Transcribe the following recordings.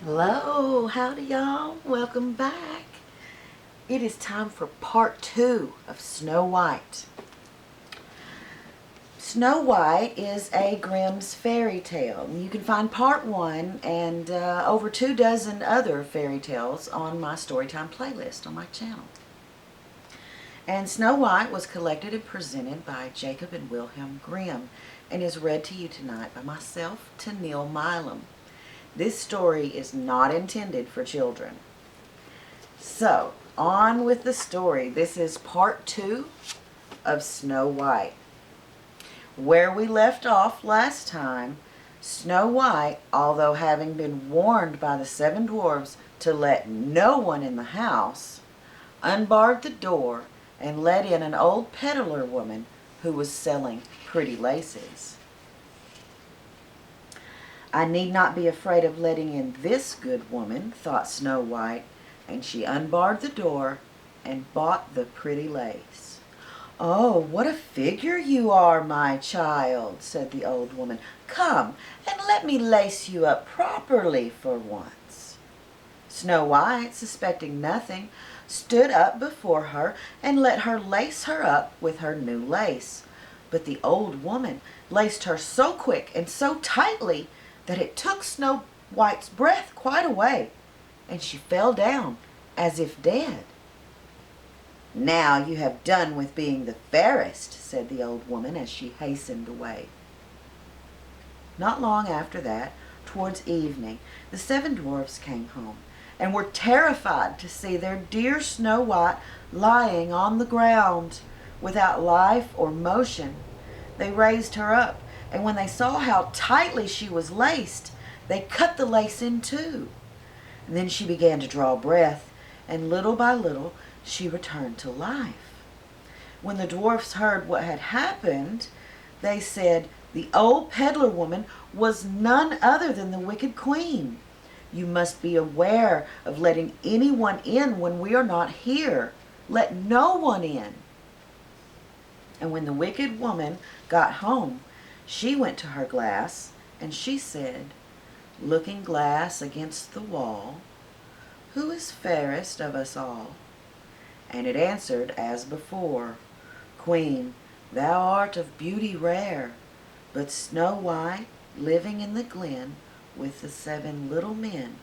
Hello, howdy y'all, welcome back. It is time for part 2 of Snow White. Snow White is a Grimm's fairy tale. You can find part 1 and over 24 other fairy tales on my Storytime playlist on my channel. And Snow White was collected and presented by Jacob and Wilhelm Grimm and is read to you tonight by myself, Tennille Milam. This story is not intended for children. So, on with the story. This is part 2 of Snow White. Where we left off last time, Snow White, although having been warned by the 7 dwarves to let no one in the house, unbarred the door and let in an old peddler woman who was selling pretty laces. "I need not be afraid of letting in this good woman," thought Snow White, and she unbarred the door and bought the pretty lace. "Oh, what a figure you are, my child," said the old woman. "Come and let me lace you up properly for once." Snow White, suspecting nothing, stood up before her and let her lace her up with her new lace. But the old woman laced her so quick and so tightly that it took Snow White's breath quite away, and she fell down as if dead. "Now you have done with being the fairest," said the old woman as she hastened away. Not long after that, towards evening, the 7 dwarfs came home and were terrified to see their dear Snow White lying on the ground without life or motion. They raised her up, and when they saw how tightly she was laced, they cut the lace in two. And then she began to draw breath, and little by little she returned to life. When the dwarfs heard what had happened, they said, "The old peddler woman was none other than the wicked queen. You must be aware of letting anyone in when we are not here. Let no one in." And when the wicked woman got home, she went to her glass, and she said, "Looking glass against the wall, who is fairest of us all?" And it answered as before, "Queen, thou art of beauty rare, but Snow White, living in the glen with the 7 little men,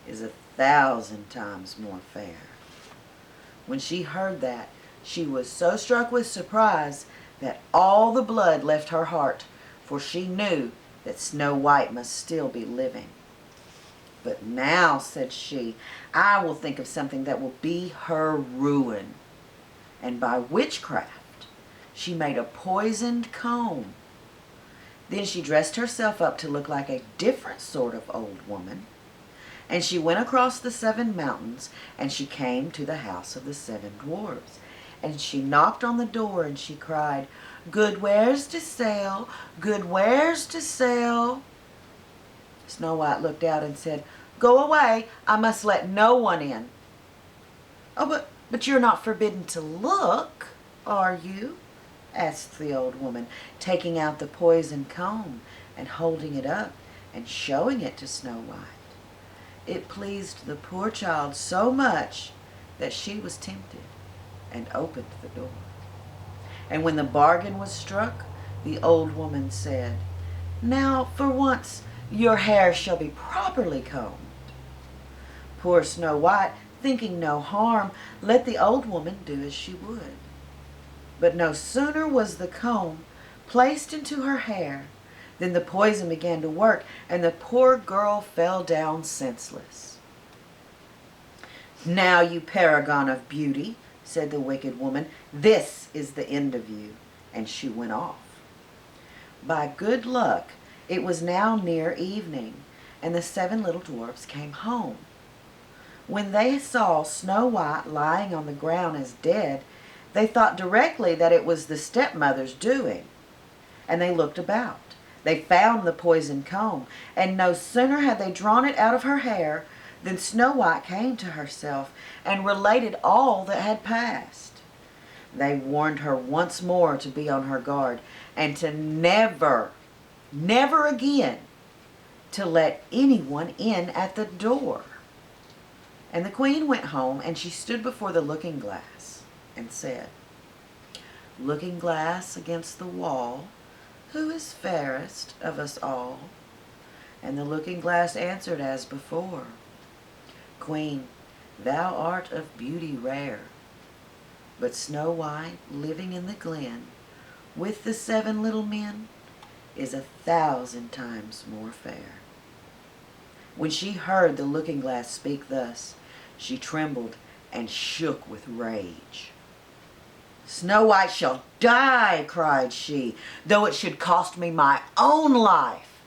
is 1,000 times more fair." When she heard that, she was so struck with surprise that all the blood left her heart, for she knew that Snow White must still be living. "But now," said she, "I will think of something that will be her ruin." And by witchcraft she made a poisoned comb. Then she dressed herself up to look like a different sort of old woman, and she went across the 7 mountains, and she came to the house of the 7 dwarfs. And she knocked on the door, and she cried, "Good wares to sell, good wares to sell." Snow White looked out and said, "Go away, I must let no one in." "Oh, but you're not forbidden to look, are you?" asked the old woman, taking out the poisoned comb and holding it up and showing it to Snow White. It pleased the poor child so much that she was tempted and opened the door. And when the bargain was struck, the old woman said, "Now, for once, your hair shall be properly combed." Poor Snow White, thinking no harm, let the old woman do as she would. But no sooner was the comb placed into her hair than the poison began to work, and the poor girl fell down senseless. "Now, you paragon of beauty," said the wicked woman, "this is the end of you." And she went off. By good luck, it was now near evening, and the 7 little dwarfs came home. When they saw Snow White lying on the ground as dead, they thought directly that it was the stepmother's doing, and they looked about. They found the poisoned comb, and no sooner had they drawn it out of her hair than Snow White came to herself and related all that had passed. They warned her once more to be on her guard, and to never again to let anyone in at the door. And the queen went home, and she stood before the looking glass and said, "Looking glass against the wall, who is fairest of us all?" And the looking glass answered as before, "Queen, thou art of beauty rare, but Snow White, living in the glen with the 7 little men, is 1,000 times more fair." When she heard the looking glass speak thus, she trembled and shook with rage. "Snow White shall die," cried she, "though it should cost me my own life."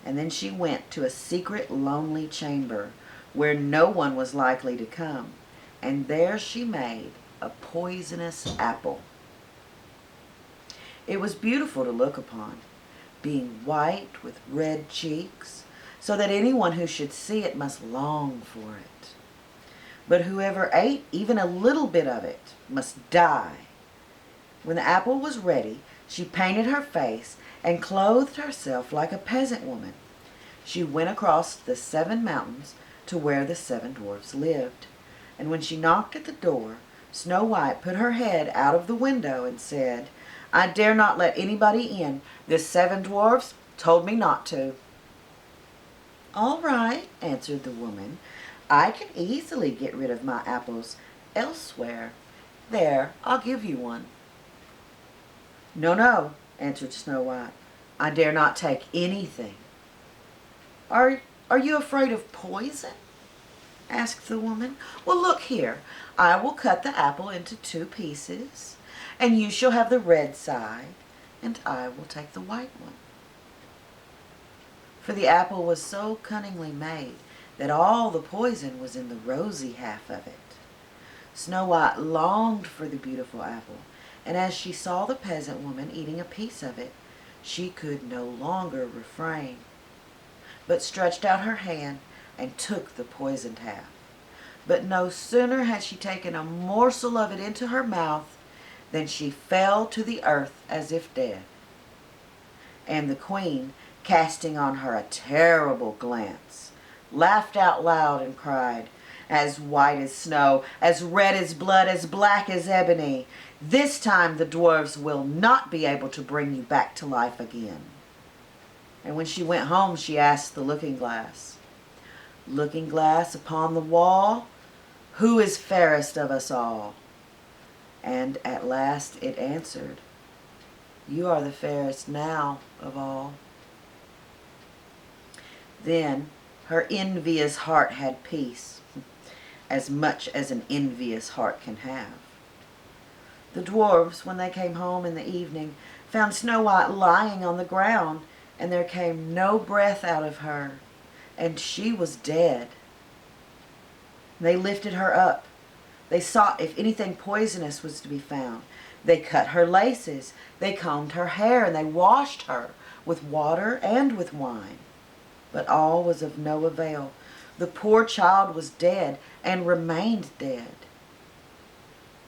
And then she went to a secret, lonely chamber where no one was likely to come, and there she made a poisonous apple. It was beautiful to look upon, being white with red cheeks, so that anyone who should see it must long for it. But whoever ate even a little bit of it must die. When the apple was ready, she painted her face and clothed herself like a peasant woman. She went across the 7 mountains to where the 7 dwarfs lived. And when she knocked at the door, Snow White put her head out of the window and said, "I dare not let anybody in. The 7 dwarfs told me not to." "All right," answered the woman. "I can easily get rid of my apples elsewhere. There, I'll give you one." "No, no," answered Snow White. "I dare not take anything." Are you afraid of poison?" asked the woman. "Well, look here. I will cut the apple into 2 pieces, and you shall have the red side, and I will take the white one." For the apple was so cunningly made that all the poison was in the rosy half of it. Snow White longed for the beautiful apple, and as she saw the peasant woman eating a piece of it, she could no longer refrain, but stretched out her hand and took the poisoned half. But no sooner had she taken a morsel of it into her mouth than she fell to the earth as if dead. And the queen, casting on her a terrible glance, laughed out loud and cried, "As white as snow, as red as blood, as black as ebony, this time the dwarves will not be able to bring you back to life again." And when she went home, she asked the looking glass, "Looking glass upon the wall, who is fairest of us all?" And at last it answered, "You are the fairest now of all." Then her envious heart had peace, as much as an envious heart can have. The dwarves, when they came home in the evening, found Snow White lying on the ground, and there came no breath out of her, and she was dead. They lifted her up. They sought if anything poisonous was to be found. They cut her laces. They combed her hair, and they washed her with water and with wine. But all was of no avail. The poor child was dead and remained dead.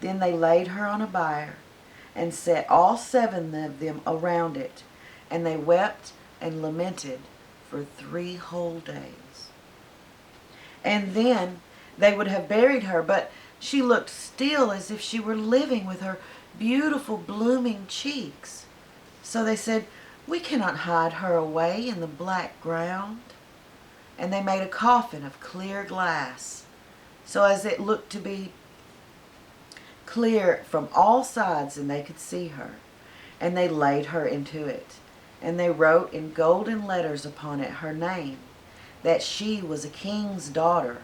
Then they laid her on a bier and set all 7 of them around it, and they wept and lamented for 3 whole days. And then they would have buried her, but she looked still as if she were living with her beautiful blooming cheeks. So they said, "We cannot hide her away in the black ground." And they made a coffin of clear glass, so as it looked to be clear from all sides and they could see her. And they laid her into it, and they wrote in golden letters upon it her name, that she was a king's daughter.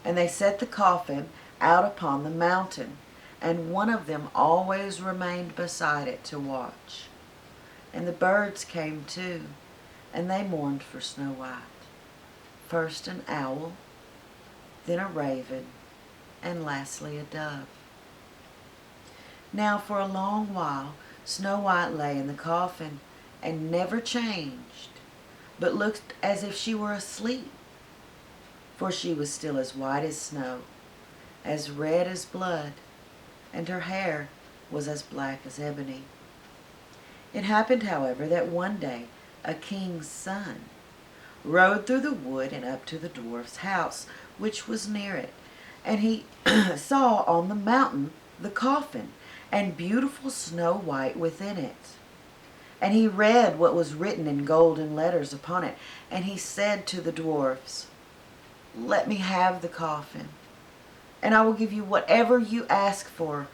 And they set the coffin out upon the mountain, and one of them always remained beside it to watch. And the birds came too, and they mourned for Snow White. First an owl, then a raven, and lastly a dove. Now for a long while Snow White lay in the coffin and never changed, but looked as if she were asleep, for she was still as white as snow, as red as blood, and her hair was as black as ebony. It happened, however, that one day a king's son rode through the wood and up to the dwarf's house, which was near it. And he saw on the mountain the coffin, and beautiful Snow White within it. And he read what was written in golden letters upon it. And he said to the dwarfs, "Let me have the coffin, and I will give you whatever you ask for."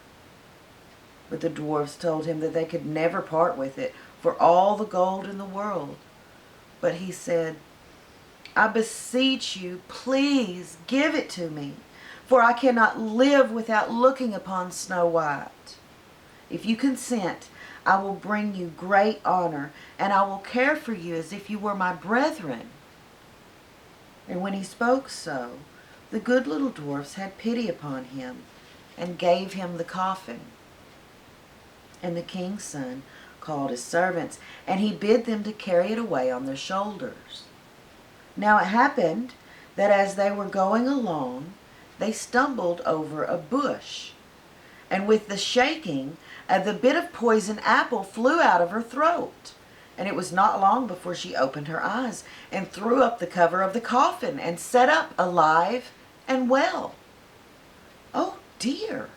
But the dwarfs told him that they could never part with it for all the gold in the world. But he said, "I beseech you, please give it to me, for I cannot live without looking upon Snow White. If you consent, I will bring you great honor, and I will care for you as if you were my brethren." And when he spoke so, the good little dwarfs had pity upon him, and gave him the coffin. And the king's son called his servants, and he bid them to carry it away on their shoulders. Now it happened that as they were going along, they stumbled over a bush, and with the shaking, the bit of poison apple flew out of her throat. And it was not long before she opened her eyes and threw up the cover of the coffin and sat up alive and well. "Oh dear,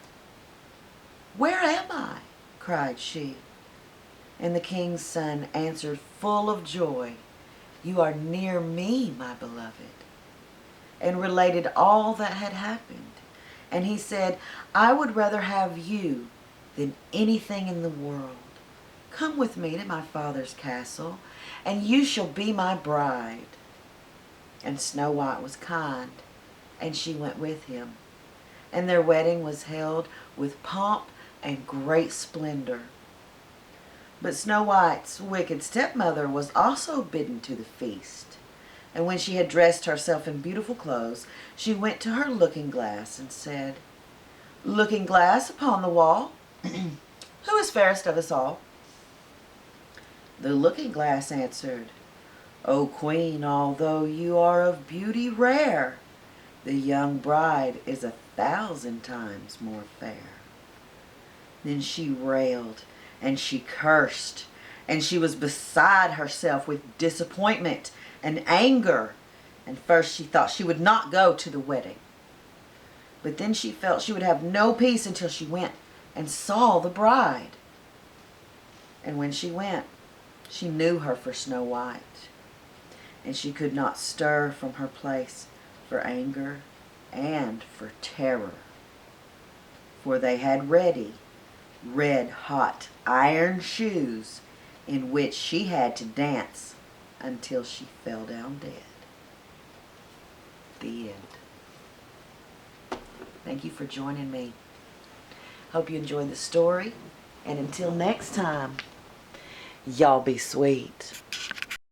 where am I?" cried she. And the king's son answered full of joy, "You are near me, my beloved," and related all that had happened. And he said, "I would rather have you than anything in the world. Come with me to my father's castle, and you shall be my bride." And Snow White was kind, and she went with him. And their wedding was held with pomp and great splendor. But Snow White's wicked stepmother was also bidden to the feast. And when she had dressed herself in beautiful clothes, she went to her looking-glass and said, "Looking-glass upon the wall, who is fairest of us all?" The looking-glass answered, "O Queen, although you are of beauty rare, the young bride is 1,000 times more fair." Then she railed, and she cursed, and she was beside herself with disappointment and anger. And first she thought she would not go to the wedding. But then she felt she would have no peace until she went and saw the bride. And when she went, she knew her for Snow White, and she could not stir from her place for anger and for terror. For they had ready red-hot iron shoes in which she had to dance until she fell down dead. The end. Thank you for joining me. Hope you enjoyed the story, and until next time, y'all be sweet.